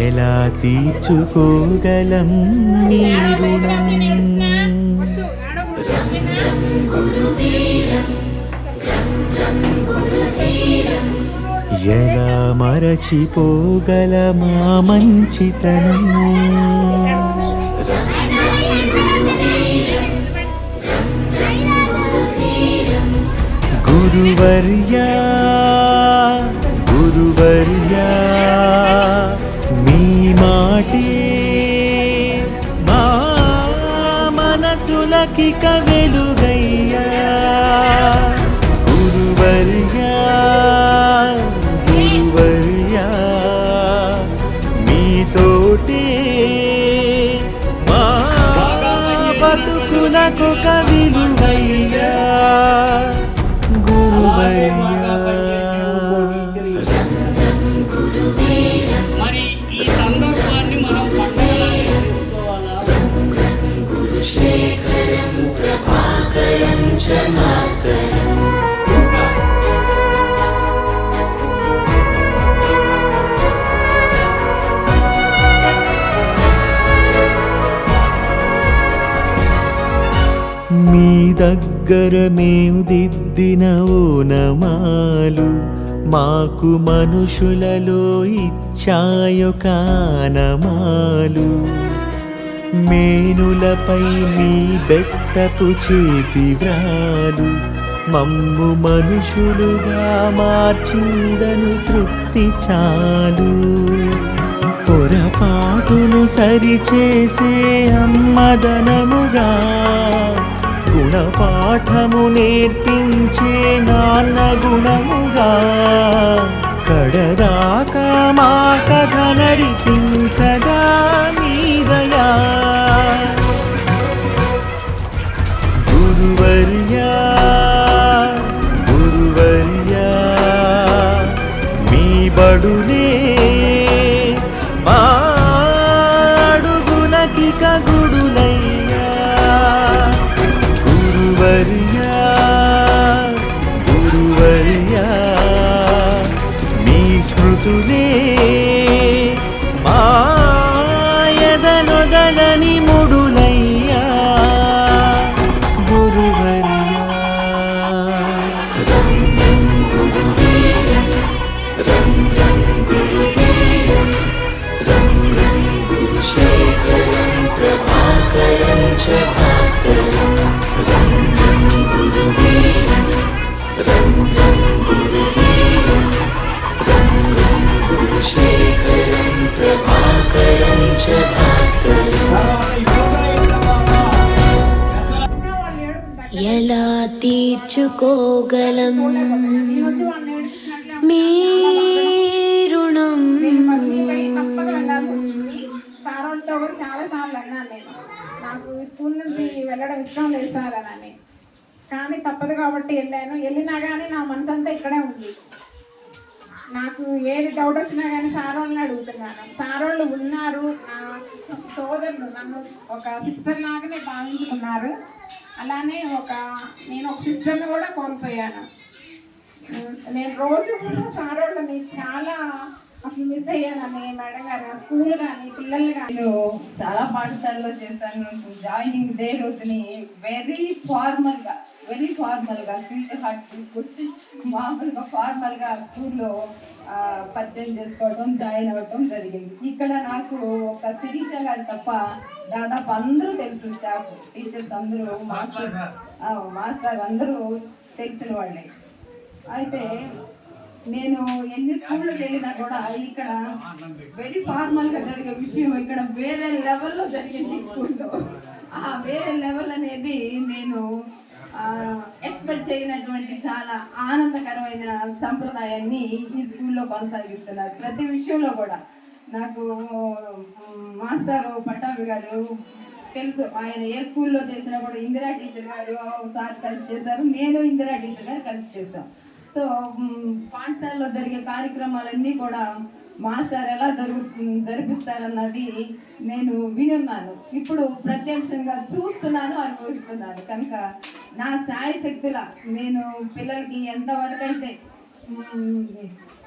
ఎలా తీర్చుకోగలం నీ రుణం? ఎలా మరచిపోగలమా మంచితనం? గురువర్యా గురువర్యా మీ మాటే మా మనసులకిక వెలుగయ్యా. గురువర్యా గురువర్యా మీతోటే మా బతుకులకొక విలువయ్యా. మరి ఈ సందర్భాన్ని మనం మీ దగ్గర మేము దిద్దిన ఓనమాలు మాకు మనుషులలో ఇచ్చాయో కానమాలు. మేనులపై మీ బెత్తపు చేతి వ్రాలు మమ్ము మనుషులుగా మార్చిందను తృప్తి చాలు. పొరపాటును సరిచేసే అమ్మదనముగా గుణపాఠము నేర్పించే నాన్న గుణముగా కడదాకా మా కథ నడిపించదా మీదయా. గురువర్యా గురువర్యా మీ బడులే మా అడుగులకిక గుడులయ్యా. గురువర్యా గురువర్యా మీ స్మృతులే మా ఎదనొదలని ముడులయ్యా. గురువర్యా ఎలా తీర్చుకోగలం మీ రుణం? సారోళ్ళతో కూడా చాలా సార్లు అన్నాను నేను, నాకు స్కూల్ నుంచి వెళ్ళడం ఇష్టం లేదు సార్ అని. కానీ తప్పదు కాబట్టి వెళ్ళాను. వెళ్ళినా కానీ నా మనసంతా ఇక్కడే ఉంది. నాకు ఏది డౌట్ వచ్చినా కానీ సారోళ్ళని అడుగుతున్నాను. సారోళ్ళు ఉన్నారు, నా సోదరులు నన్ను ఒక సిస్టర్ లాగానే భావించుకున్నారు. అలానే నేను ఒక సిస్టర్ని కూడా కోల్పోయాను. నేను రోజు కూడా సారోళ్ళని చాలా అసలు మిస్ అయ్యానని మేడం గారు, స్కూల్ కానీ పిల్లలు కానీ. చాలా పాఠశాలలో చేశాను. జాయినింగ్ డే రోజుని వెరీ ఫార్మల్గా స్వీట్ హార్ట్ తీసుకొచ్చి మామూలుగా ఫార్మల్గా స్కూల్లో పరిచయం చేసుకోవడం, జాయిన్ అవ్వడం జరిగింది. ఇక్కడ నాకు ఒక శిరీష గారు తప్ప దాదాపు అందరూ తెలుసు. స్టాఫ్ టీచర్స్ అందరూ, మాస్టర్ అందరూ తెలిసిన వాళ్ళే. అయితే నేను ఎన్ని స్కూళ్ళకి వెళ్ళినా కూడా ఇక్కడ వెరీ ఫార్మల్గా జరిగే విషయం ఇక్కడ వేరే లెవెల్లో జరిగింది స్కూల్లో. ఆ వేరే లెవెల్ అనేది నేను ఎక్స్పెక్ట్ చేయనటువంటి చాలా ఆనందకరమైన సంప్రదాయాన్ని ఈ స్కూల్లో కొనసాగిస్తున్నారు. ప్రతి విషయంలో కూడా నాకు మాస్టర్ పట్టాభి గారు తెలుసు. ఆయన ఏ స్కూల్లో చేసినా కూడా ఇందిరా టీచర్ గారు సార్ కలిసి చేశారు, నేను ఇందిరా టీచర్ గారు కలిసి చేశాం. సో పాఠశాలలో జరిగే కార్యక్రమాలన్నీ కూడా మాస్టర్ ఎలా జరిపిస్తారన్నది నేను వినున్నాను. ఇప్పుడు ప్రత్యక్షంగా చూస్తున్నాను, అనుభవిస్తున్నాను. కనుక నా సాయి శక్తుల నేను పిల్లలకి ఎంతవరకు అయితే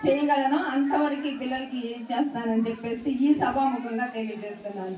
చేయగలనో అంతవరకు ఈ పిల్లలకి ఏం చేస్తానని చెప్పేసి ఈ సభాముఖంగా తెలియజేస్తున్నాను.